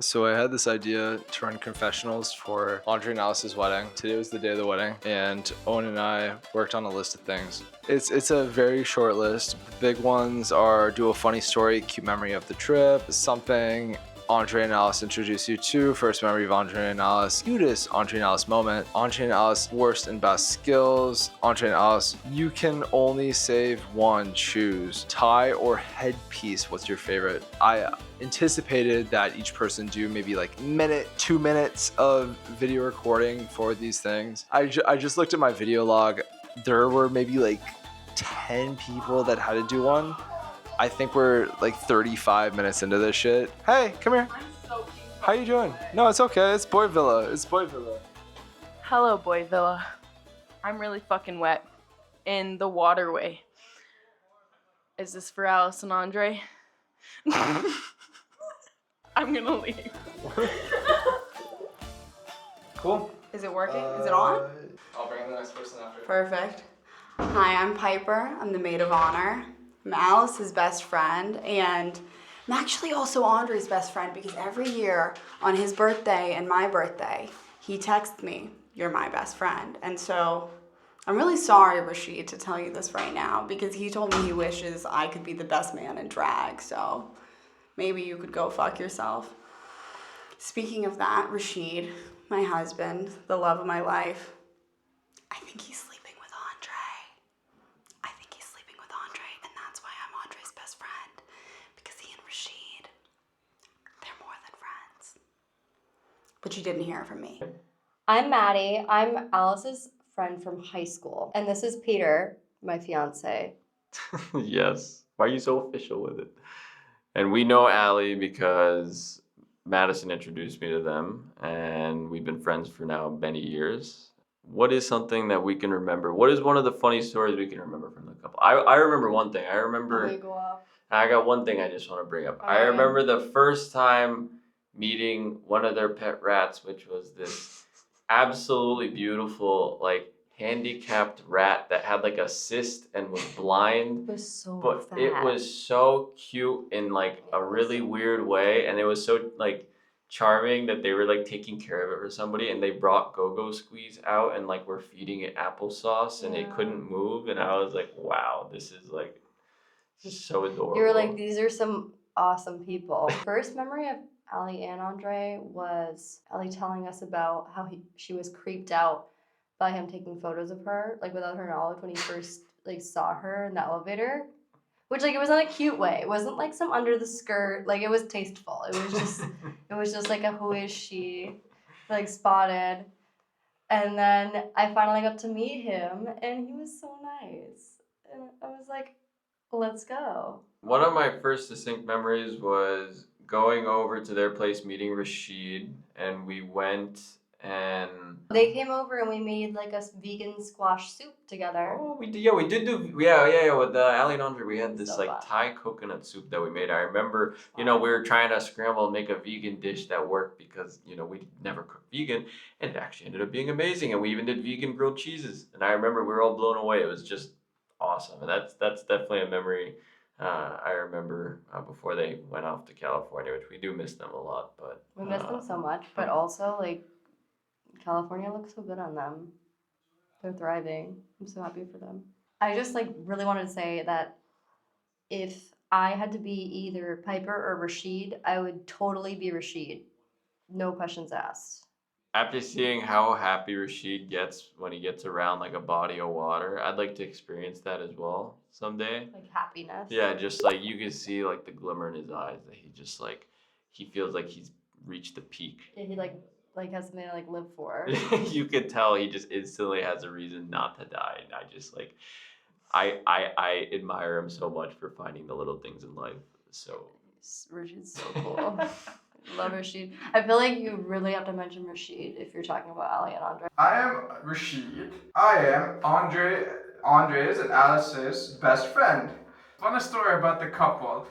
So I had this idea to run confessionals for Andre and Alice's wedding. Today was the day of the wedding, and Owen and I worked on a list of things. It's a very short list. Big ones are do a funny story, cute memory of the trip, something Andre and Alice introduce you to, first memory of Andre and Alice, cutest Andre and Alice moment, Andre and Alice worst and best skills, Andre and Alice, you can only save one, choose, tie or headpiece, what's your favorite? I anticipated that each person do maybe like 2 minutes of video recording for these things. I just looked at my video log. There were maybe like 10 people that had to do one. I think we're like 35 minutes into this shit. Hey, come here. I'm so cute. How you doing? No, it's okay. It's Boy Villa. It's Boy Villa. Hello, Boy Villa. I'm really fucking wet in the waterway. Is this for Alice and Andre? I'm gonna leave. Cool. Is it working? Is it on? I'll bring the next person after. Perfect. Hi, I'm Piper. I'm the maid of honor. I'm Alice's best friend, and I'm actually also Andre's best friend because every year on his birthday and my birthday, he texts me, "You're my best friend." And so I'm really sorry, Rashid, to tell you this right now because he told me he wishes I could be the best man in drag, so maybe you could go fuck yourself. Speaking of that, Rashid, my husband, the love of my life, I think he's sleeping with Andre. I think he's sleeping with Andre, and that's why I'm Andre's best friend. Because he and Rashid, they're more than friends. But you didn't hear it from me. I'm Maddie. I'm Alice's friend from high school. And this is Peter, my fiance. Yes. Why are you so official with it? And we know Allie because Madison introduced me to them, and we've been friends for now many years. What is something that we can remember? What is one of the funny stories we can remember from the couple? I remember one thing. I got one thing I just want to bring up. I remember the first time meeting one of their pet rats, which was this absolutely beautiful, like, handicapped rat that had like a cyst and was blind. It was so But fat. it was so cute in like a really weird way, and it was so like charming that they were like taking care of it for somebody, and they brought Go-Go Squeeze out and like were feeding it applesauce, and it couldn't move, and I was like, wow, this is like just so adorable. You were like, these are some awesome people. First memory of Allie and Andre was Allie telling us about how she was creeped out by him taking photos of her, like without her knowledge when he first like saw her in the elevator. Which like it was in a cute way. It wasn't like some under the skirt, like it was tasteful. It was just like a who is she, like spotted. And then I finally got to meet him and he was so nice. And I was like, let's go. One of my first distinct memories was going over to their place, meeting Rashid, and we went and They came over and we made like a vegan squash soup together. oh, we did with Ali and Andre, we had this So like fun. Thai coconut soup that we made. I remember, we were trying to scramble and make a vegan dish that worked because, we never cooked vegan, and it actually ended up being amazing. And we even did vegan grilled cheeses, and I remember we were all blown away. It was just awesome, and that's definitely a memory I remember before they went off to California, which we do miss them a lot. But We miss them so much, but also like California looks so good on them. They're thriving. I'm so happy for them. I just like really wanted to say that if I had to be either Piper or Rashid, I would totally be Rashid. No questions asked. after seeing how happy Rashid gets when he gets around like a body of water, I'd like to experience that as well someday. Like happiness. Yeah, just like you can see like the glimmer in his eyes that he just like he feels like he's reached the peak. Yeah, he like has something to like live for. You could tell he just instantly has a reason not to die, and I just like I admire him so much for finding the little things in life. So Rashid's so cool. Love Rashid. I feel like you really have to mention Rashid if you're talking about Ali and Andre. I am Rashid. I am Andre's and Alice's best friend. Funny story about the couple.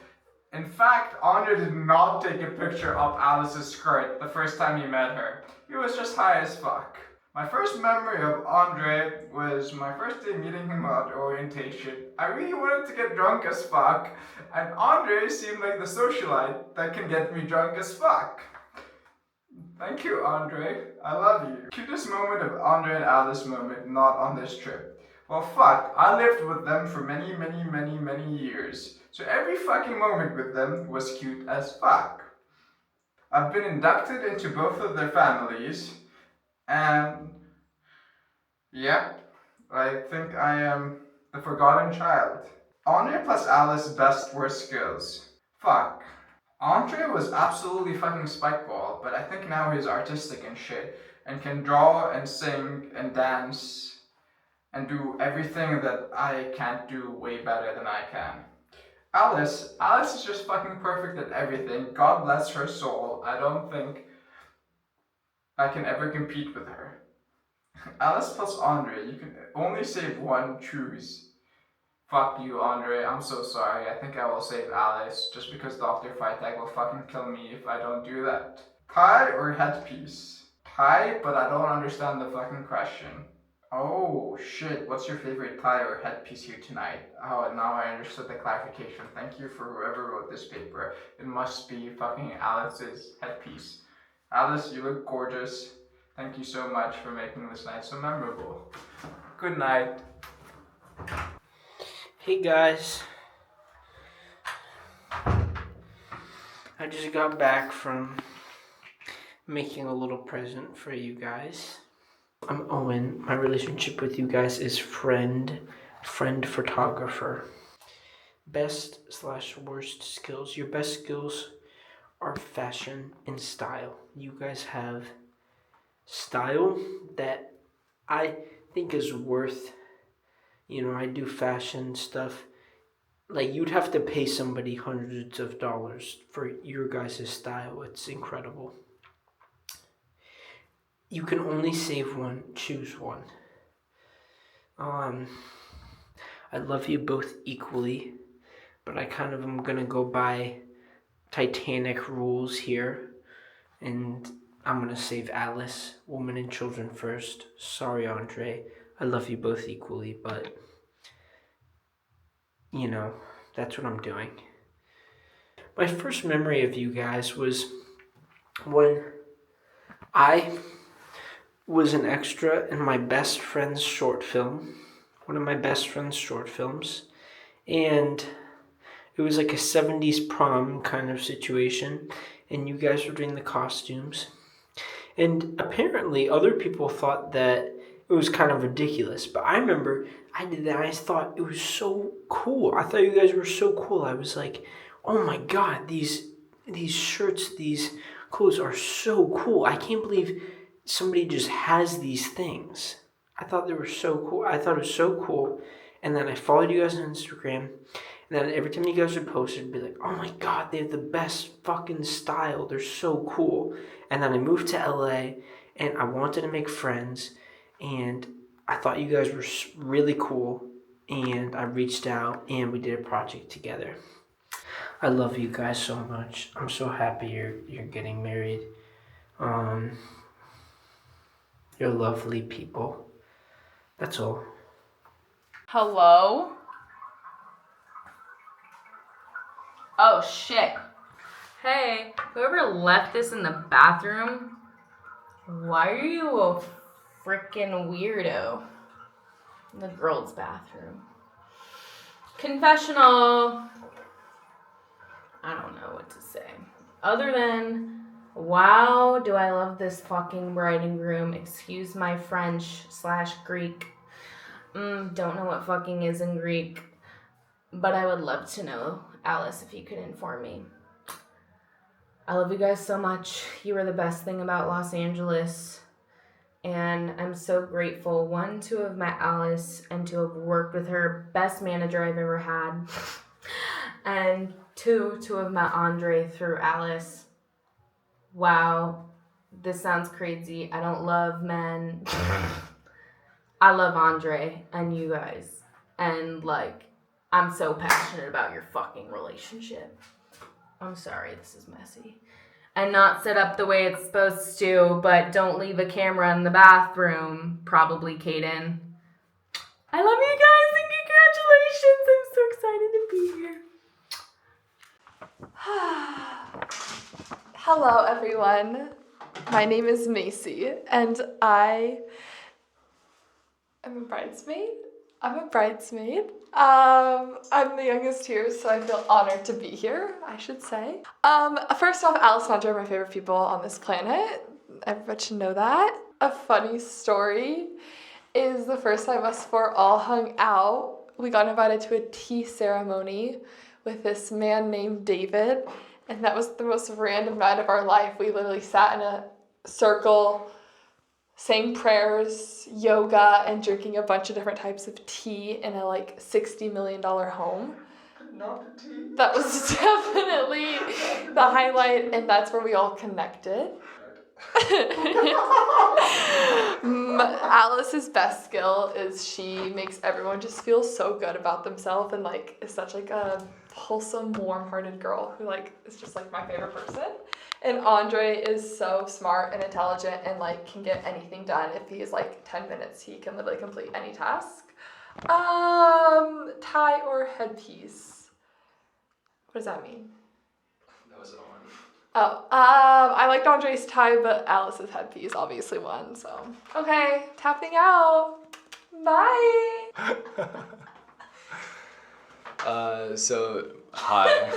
In fact, Andre did not take a picture of Alice's skirt the first time he met her. He was just high as fuck. My first memory of Andre was my first day meeting him at orientation. I really wanted to get drunk as fuck, and Andre seemed like the socialite that can get me drunk as fuck. Thank you, Andre. I love you. Cutest moment of Andre and Alice moment, not on this trip. Well, fuck. I lived with them for many years. So every fucking moment with them was cute as fuck. I've been inducted into both of their families, and yep, I think I am the forgotten child. Andre plus Alice best worst skills. Fuck. Andre was absolutely fucking spikeball, but I think now he's artistic and shit, and can draw and sing and dance and do everything that I can't do way better than I can. Alice is just fucking perfect at everything. God bless her soul. I don't think I can ever compete with her. Alice plus Andre, you can only save one, choose. Fuck you, Andre. I'm so sorry. I think I will save Alice, just because Dr. Freitag will fucking kill me if I don't do that. Tie or headpiece? Tie, but I don't understand the fucking question. Oh, shit. What's your favorite tie or headpiece here tonight? Oh, now I understood the clarification. Thank you for whoever wrote this paper. It must be fucking Alice's headpiece. Alice, you look gorgeous. Thank you so much for making this night so memorable. Good night. Hey guys, I just got back from making a little present for you guys. I'm Owen. My relationship with you guys is friend photographer. Best/worst skills. Your best skills are fashion and style. You guys have style that I think is worth, I do fashion stuff. Like, you'd have to pay somebody hundreds of dollars for your guys' style. It's incredible. You can only save one, choose one. I love you both equally, but I kind of am gonna go by Titanic rules here, and I'm gonna save Alice, woman and children first. Sorry, Andre. I love you both equally, but, that's what I'm doing. My first memory of you guys was when I was an extra in my best friend's short film, one of my best friend's short films, and it was like a 70s prom kind of situation, and you guys were doing the costumes, and apparently other people thought that it was kind of ridiculous, but I remember I did that. I thought it was so cool. I thought you guys were so cool. I was like, oh my god, these shirts, these clothes are so cool. I can't believe somebody just has these things. I thought they were so cool. I thought it was so cool. And then I followed you guys on Instagram. And then every time you guys would post, it'd be like, oh my god, they have the best fucking style. They're so cool. And then I moved to LA and I wanted to make friends. And I thought you guys were really cool, and I reached out and we did a project together. I love you guys so much. I'm so happy you're getting married. You're lovely people. That's all. Hello? Oh shit. Hey, whoever left this in the bathroom, why are you a freaking weirdo? In the girls' bathroom. Confessional. I don't know what to say. Other than, wow, do I love this fucking bride and groom. Excuse my French/Greek. Don't know what fucking is in Greek. But I would love to know, Alice, if you could inform me. I love you guys so much. You are the best thing about Los Angeles. And I'm so grateful, one, to have met Alice and to have worked with her, best manager I've ever had. And two, to have met Andre through Alice. Wow, this sounds crazy. I don't love men. I love Andre and you guys. And, I'm so passionate about your fucking relationship. I'm sorry, this is messy. And not set up the way it's supposed to, but don't leave a camera in the bathroom. Probably, Kaden. I love you guys and congratulations. I'm so excited to be here. Hello, everyone. My name is Macy, and I am a bridesmaid. I'm the youngest here, so I feel honored to be here, I should say. First off, Alice and Andre are my favorite people on this planet. Everybody should know that. A funny story is the first time us four all hung out, we got invited to a tea ceremony with this man named David, and that was the most random night of our life. We literally sat in a circle, saying prayers, yoga, and drinking a bunch of different types of tea in a like $60 million home. Not the tea. That was definitely the highlight, and that's where we all connected. Alice's best skill is she makes everyone just feel so good about themselves and like is such like a wholesome, warm-hearted girl who like is just like my favorite person. And Andre is so smart and intelligent and like can get anything done. If he is like 10 minutes, he can literally complete any task. Tie or headpiece? What does that mean? That was Owen. Oh, I liked Andre's tie, but Alice's headpiece obviously won, so. Okay, tapping out. Bye. So, hi.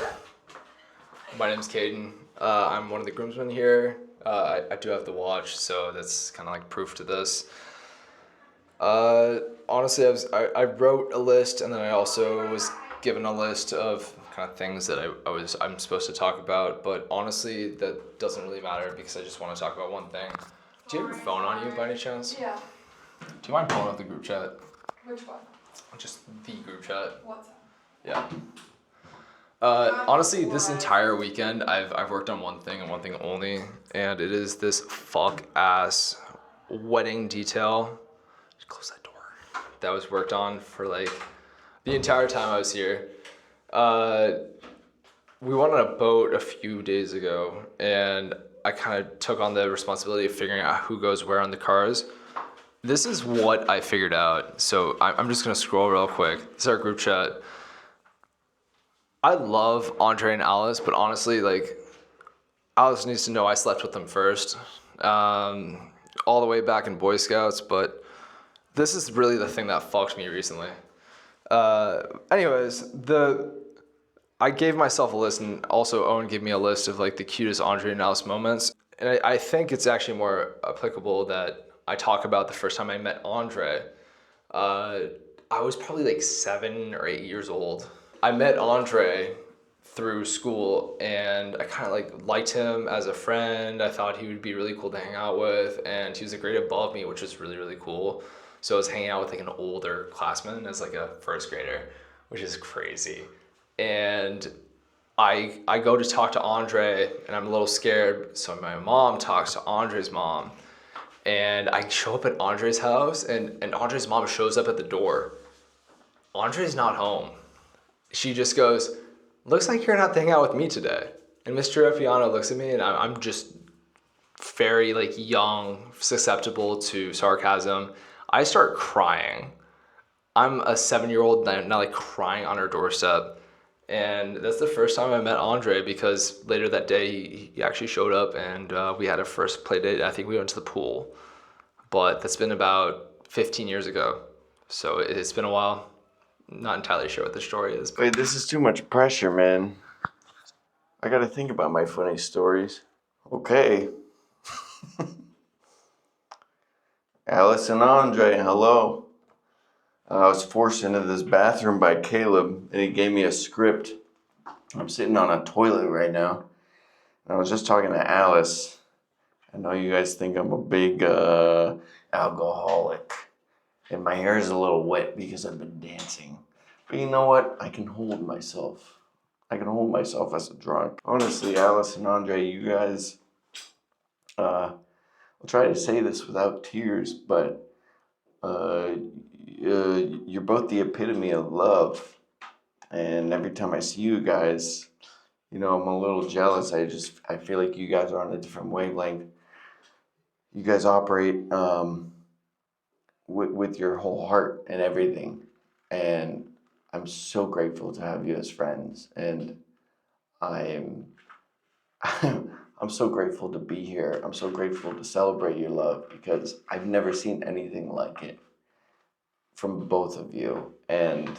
My name's Caden. I'm one of the groomsmen here. I do have the watch, so that's kind of like proof to this. Honestly, I wrote a list, and then I also was given a list of kind of things that I'm supposed to talk about, but honestly, that doesn't really matter because I just want to talk about one thing. Do you have your phone on you by any chance? Yeah. Do you mind pulling up the group chat? Which one? Just the group chat. What's that? Yeah. Honestly, this entire weekend, I've worked on one thing and one thing only, and it is this fuck-ass wedding detail. Just close that door. That was worked on for like the entire time I was here. We went on a boat a few days ago, and I kind of took on the responsibility of figuring out who goes where on the cars. This is what I figured out. So I'm just gonna scroll real quick. This is our group chat. I love Andre and Alice, but honestly, like, Alice needs to know I slept with them first, all the way back in Boy Scouts, but this is really the thing that fucked me recently. Anyways, I gave myself a list, and also Owen gave me a list of like the cutest Andre and Alice moments. And I think it's actually more applicable that I talk about the first time I met Andre. I was probably like 7 or 8 years old. I met Andre through school, and I kind of like liked him as a friend. I thought he would be really cool to hang out with, and he was a grade above me, which was really, really cool. So I was hanging out with like an older classman as like a first grader, which is crazy. And I go to talk to Andre, and I'm a little scared. So my mom talks to Andre's mom, and I show up at Andre's house, and Andre's mom shows up at the door. Andre's not home. She just goes, "Looks like you're gonna have to hang out with me today." And Mr. Effiano looks at me, and I'm just very like young, susceptible to sarcasm. I start crying. I'm a 7-year-old now like crying on her doorstep. And that's the first time I met Andre, because later that day he actually showed up, and we had a first play date. I think we went to the pool, but that's been about 15 years ago. So it's been a while. Not entirely sure what the story is. Wait, this is too much pressure, man. I gotta think about my funny stories. Okay. Alice and Andre, hello. I was forced into this bathroom by Caleb, and he gave me a script. I'm sitting on a toilet right now, and I was just talking to Alice. I know you guys think I'm a big alcoholic, and my hair is a little wet because I've been dancing. But you know what? I can hold myself. I can hold myself as a drunk. Honestly, Alice and Andre, you guys, I'll try to say this without tears, but you're both the epitome of love. And every time I see you guys, you know, I'm a little jealous. I feel like you guys are on a different wavelength. You guys operate with your whole heart and everything. And I'm so grateful to have you as friends. And I'm I'm so grateful to be here. I'm so grateful to celebrate your love because I've never seen anything like it from both of you. And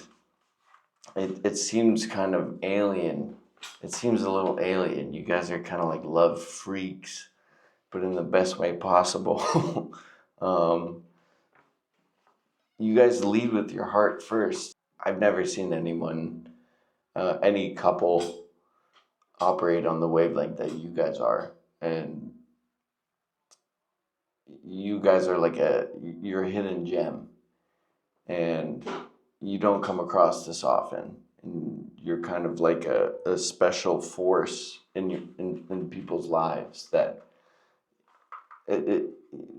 it seems kind of alien. It seems a little alien. You guys are kind of like love freaks, but in the best way possible. um, you guys lead with your heart first. I've never seen anyone, any couple, operate on the wavelength that you guys are, and you guys are like you're a hidden gem, and you don't come across this often, and you're kind of like a special force in people's lives that it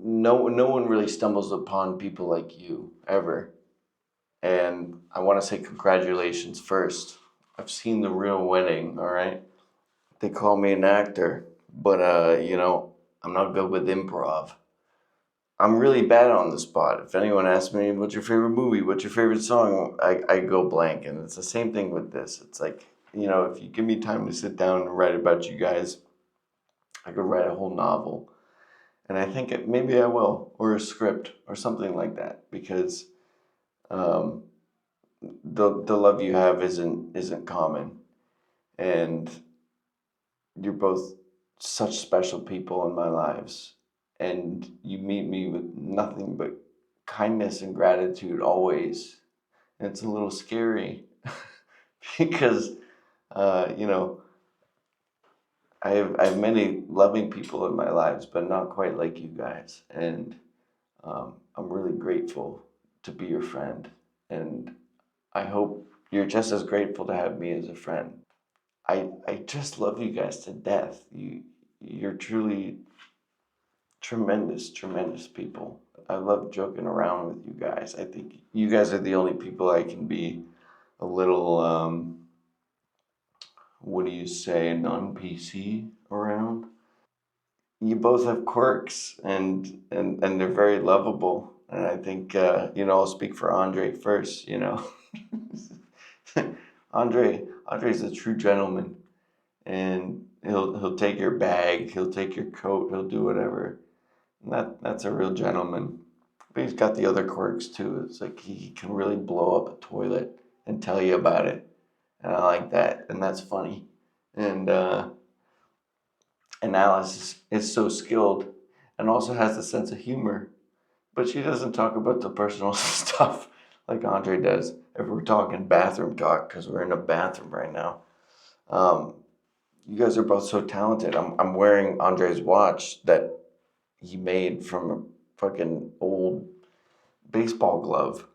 no one really stumbles upon people like you ever. And I want to say congratulations first. I've seen the real wedding, all right? They call me an actor, but I'm not good with improv. I'm really bad on the spot. If anyone asks me, what's your favorite movie? What's your favorite song? I go blank. And it's the same thing with this. It's like, if you give me time to sit down and write about you guys, I could write a whole novel. And I think maybe I will, or a script, or something like that, because um, the love you have isn't common, and you're both such special people in my lives, and you meet me with nothing but kindness and gratitude always. And it's a little scary because you know I have many loving people in my lives, but not quite like you guys. And I'm really grateful to be your friend, and I hope you're just as grateful to have me as a friend. I just love you guys to death. You're truly tremendous people. I love joking around with you guys. I think you guys are the only people I can be a little what do you say, non-PC around. You both have quirks, and they're very lovable. And I think I'll speak for Andre first. Andre's a true gentleman, and he'll take your bag, he'll take your coat, he'll do whatever. And that's a real gentleman. But he's got the other quirks too. It's like he can really blow up a toilet and tell you about it, and I like that, and that's funny. And Alice is so skilled, and also has a sense of humor, but she doesn't talk about the personal stuff like Andre does. If we're talking bathroom talk, because we're in a bathroom right now. You guys are both so talented. I'm wearing Andre's watch that he made from a fucking old baseball glove.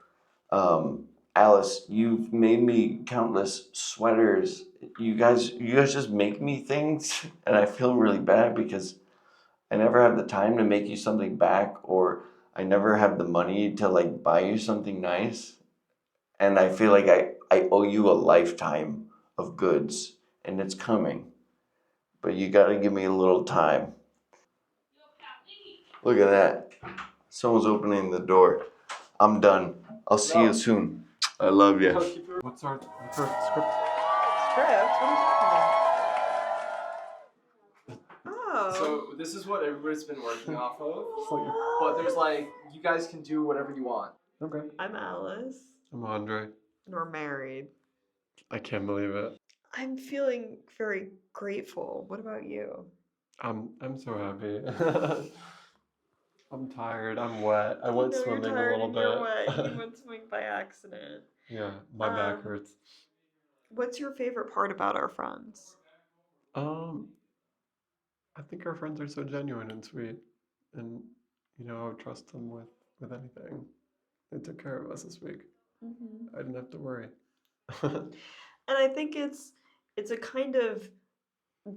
Alice, you've made me countless sweaters. You guys just make me things, and I feel really bad because I never have the time to make you something back, or I never have the money to like buy you something nice. And I feel like I owe you a lifetime of goods, and it's coming. But you gotta give me a little time. Look at that. Someone's opening the door. I'm done. I'll see you soon. I love you. What's our script? Script? What are you talking about? Oh. So this is what everybody's been working off of. But there's you guys can do whatever you want. Okay. I'm Alice. I'm Andre. And we're married. I can't believe it. I'm feeling very grateful. What about you? I'm so happy. I'm tired. I'm wet. I went swimming a little bit. You're wet. You went swimming by accident. Yeah, my back hurts. What's your favorite part about our friends? I think our friends are so genuine and sweet, and I would trust them with anything. They took care of us this week. I didn't have to worry. And I think it's a kind of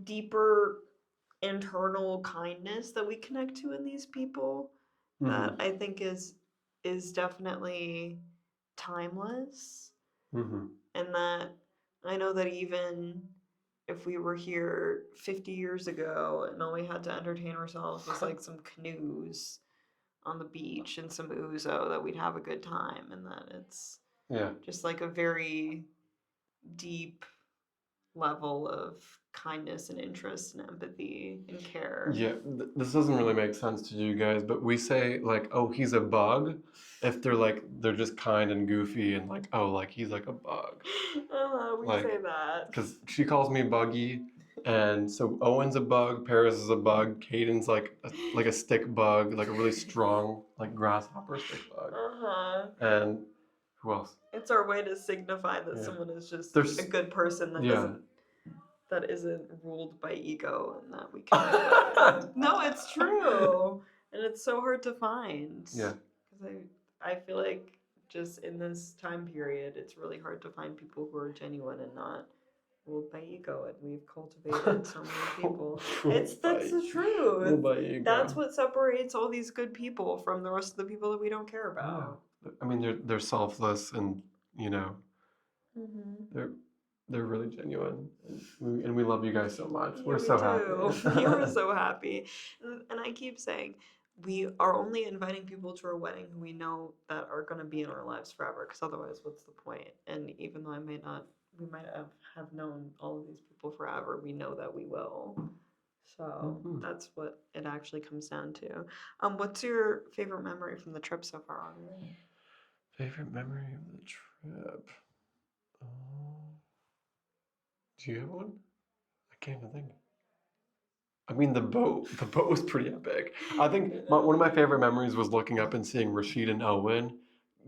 deeper internal kindness that we connect to in these people that I think is definitely timeless. And that I know that even if we were here 50 years ago and all we had to entertain ourselves was like some canoes on the beach and some ouzo, that we'd have a good time, and that it's just like a very deep level of kindness and interest and empathy and care. Yeah, this doesn't really make sense to you guys, but we say like, oh, he's a bug, if they're just kind and goofy and like, oh, like he's like a bug. We Like, say that. because she calls me Buggy, and so Owen's a bug, Paris is a bug, Caden's like a stick bug, like a really strong like grasshopper stick bug, and who else? It's our way to signify that Yeah. someone is just There's- a good person that yeah. isn't ruled by ego and that we can. No, it's true, and it's so hard to find. Yeah. Because I feel like just in this time period, it's really hard to find people who are genuine and not ruled by ego, and we've cultivated so many people. That's the truth. Ruled by ego. That's what separates all these good people from the rest of the people that we don't care Yeah. about. I mean, they're selfless, and you know, they're really genuine, and we love you guys so much. Yeah, We're we so do. happy. You're so happy. And I keep saying, we are only inviting people to our wedding who we know that are going to be in our lives forever, because otherwise, what's the point? And even though we might have known all of these people forever, we know that we will. So that's what it actually comes down to. What's your favorite memory from the trip so far, Owen? Favorite memory of the trip? Do you have one? I can't even think. I mean, the boat was pretty epic. I think one of my favorite memories was looking up and seeing Rashid and Owen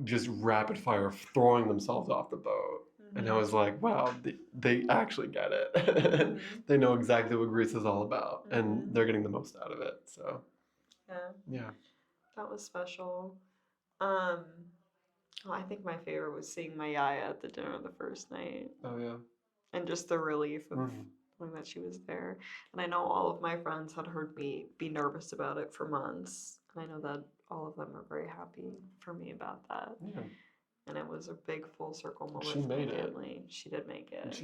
just rapid fire throwing themselves off the boat. And I was like, wow, they actually get it. They know exactly what Greece is all about, and they're getting the most out of it. So, yeah. That was special. I think my favorite was seeing my Yaya at the dinner the first night. Oh, yeah. And just the relief of knowing that she was there. And I know all of my friends had heard me be nervous about it for months. And I know that all of them are very happy for me about that. Yeah. And it was a big full circle moment She for made my it. family. She did make it.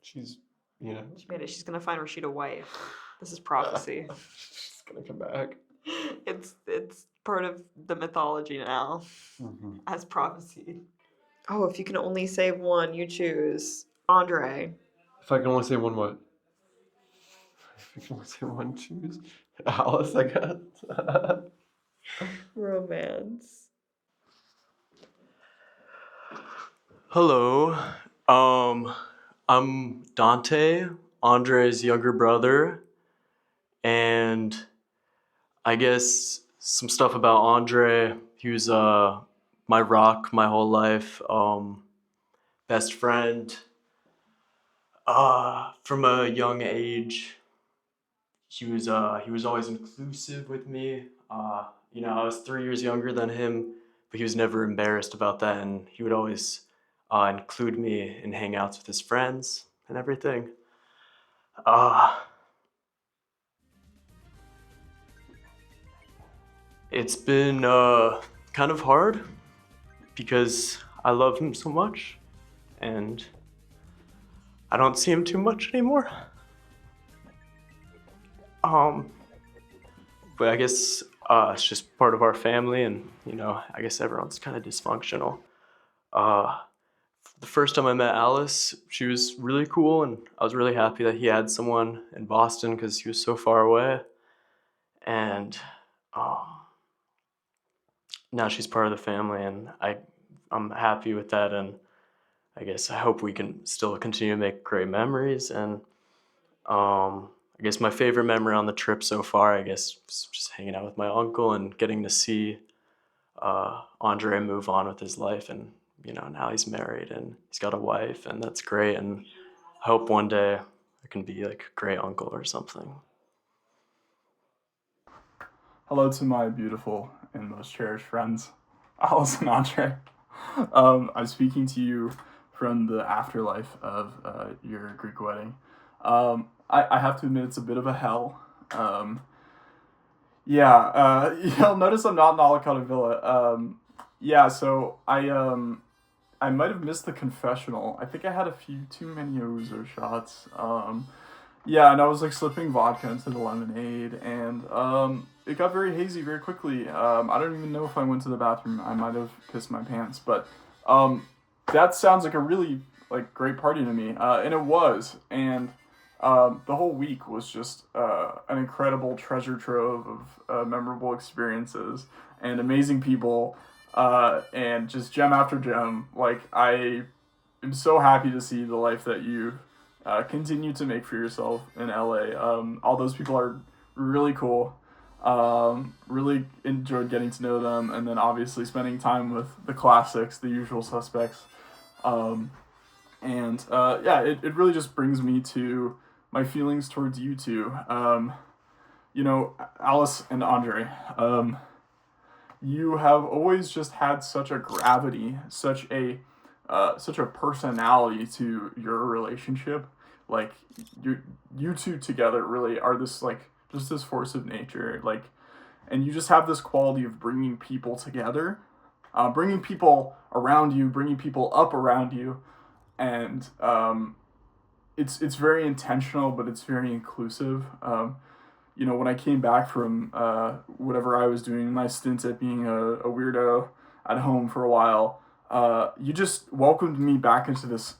She's you know. She made it. She's gonna find Rashid a wife. This is prophecy. She's gonna come back. It's part of the mythology now, as prophecy. Oh, if you can only save one, you choose Andre. If I can only say one, what? If I can only say one, choose Alice, I guess. Romance. Hello, I'm Dante, Andre's younger brother, and I guess some stuff about Andre. He was my rock my whole life, best friend. From a young age, he was always inclusive with me. I was 3 years younger than him, but he was never embarrassed about that, and he would always include me in hangouts with his friends and everything. It's been kind of hard because I love him so much, and I don't see him too much anymore. But I guess it's just part of our family, and I guess everyone's kind of dysfunctional. The first time I met Alice, she was really cool, and I was really happy that he had someone in Boston because he was so far away. And now she's part of the family, and I'm happy with that, and I guess I hope we can still continue to make great memories. And I guess my favorite memory on the trip so far, I guess, was just hanging out with my uncle and getting to see Andre move on with his life, and now he's married and he's got a wife, and that's great. And I hope one day I can be like a great uncle or something. Hello to my beautiful and most cherished friends, Alice and Andre. I'm speaking to you from the afterlife of your Greek wedding. I have to admit it's a bit of a hell. You'll notice I'm not in Alicante Villa. So I might have missed the confessional. I think I had a few too many ouzo shots. And I was like slipping vodka into the lemonade, and it got very hazy very quickly. I don't even know if I went to the bathroom. I might have pissed my pants, but that sounds like a really great party to me, and it was. And the whole week was just an incredible treasure trove of memorable experiences and amazing people, and just gem after gem. Like, I am so happy to see the life that you continue to make for yourself in LA. All those people are really cool. Really enjoyed getting to know them, and then obviously spending time with the classics, the usual suspects. It really just brings me to my feelings towards you two. Alice and Andre, you have always just had such a gravity, such a personality to your relationship. Like, you two together really are this, like, just this force of nature. Like, and you just have this quality of bringing people together, bringing people around you, bringing people up around you, and it's very intentional, but it's very inclusive. When I came back from whatever I was doing, my stint at being a weirdo at home for a while, you just welcomed me back into this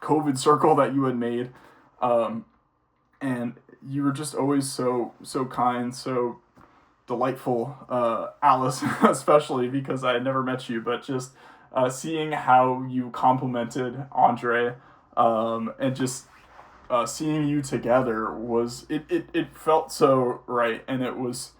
COVID circle that you had made, and you were just always so kind, so delightful, Alice, especially because I had never met you, but just seeing how you complimented Andre, and just seeing you together was, it felt so right, and it was,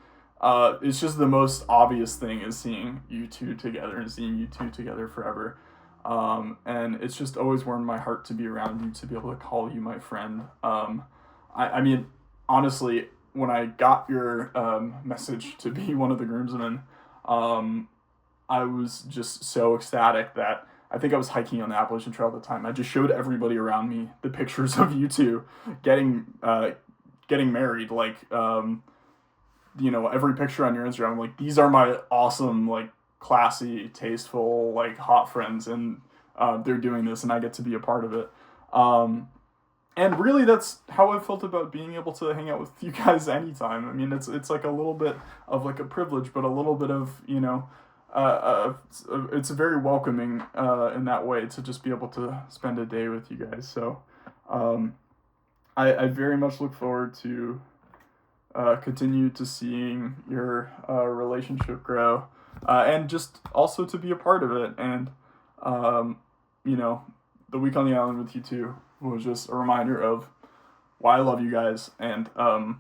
it's just the most obvious thing is seeing you two together and seeing you two together forever. And it's just always warmed my heart to be around you, to be able to call you my friend. I mean, honestly, when I got your message to be one of the groomsmen, I was just so ecstatic that I think I was hiking on the Appalachian Trail at the time. I just showed everybody around me the pictures of you two getting married. Like, every picture on your Instagram, like, these are my awesome, like, classy, tasteful, like, hot friends, and they're doing this, and I get to be a part of it. And really, that's how I felt about being able to hang out with you guys anytime. I mean, it's like a little bit of, like, a privilege, but a little bit of, it's very welcoming in that way to just be able to spend a day with you guys. So I very much look forward to continue to seeing your relationship grow, and just also to be a part of it. And the week on the island with you two was just a reminder of why I love you guys, and how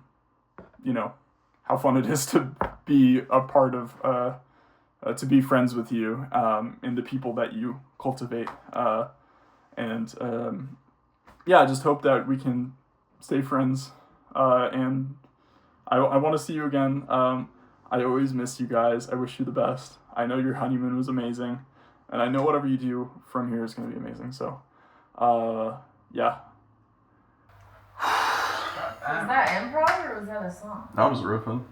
fun it is to be a part of, to be friends with you, and the people that you cultivate. I just hope that we can stay friends, and I want to see you again. I always miss you guys. I wish you the best. I know your honeymoon was amazing, and I know whatever you do from here is going to be amazing. So, yeah. Was that improv or was that a song? I was riffing.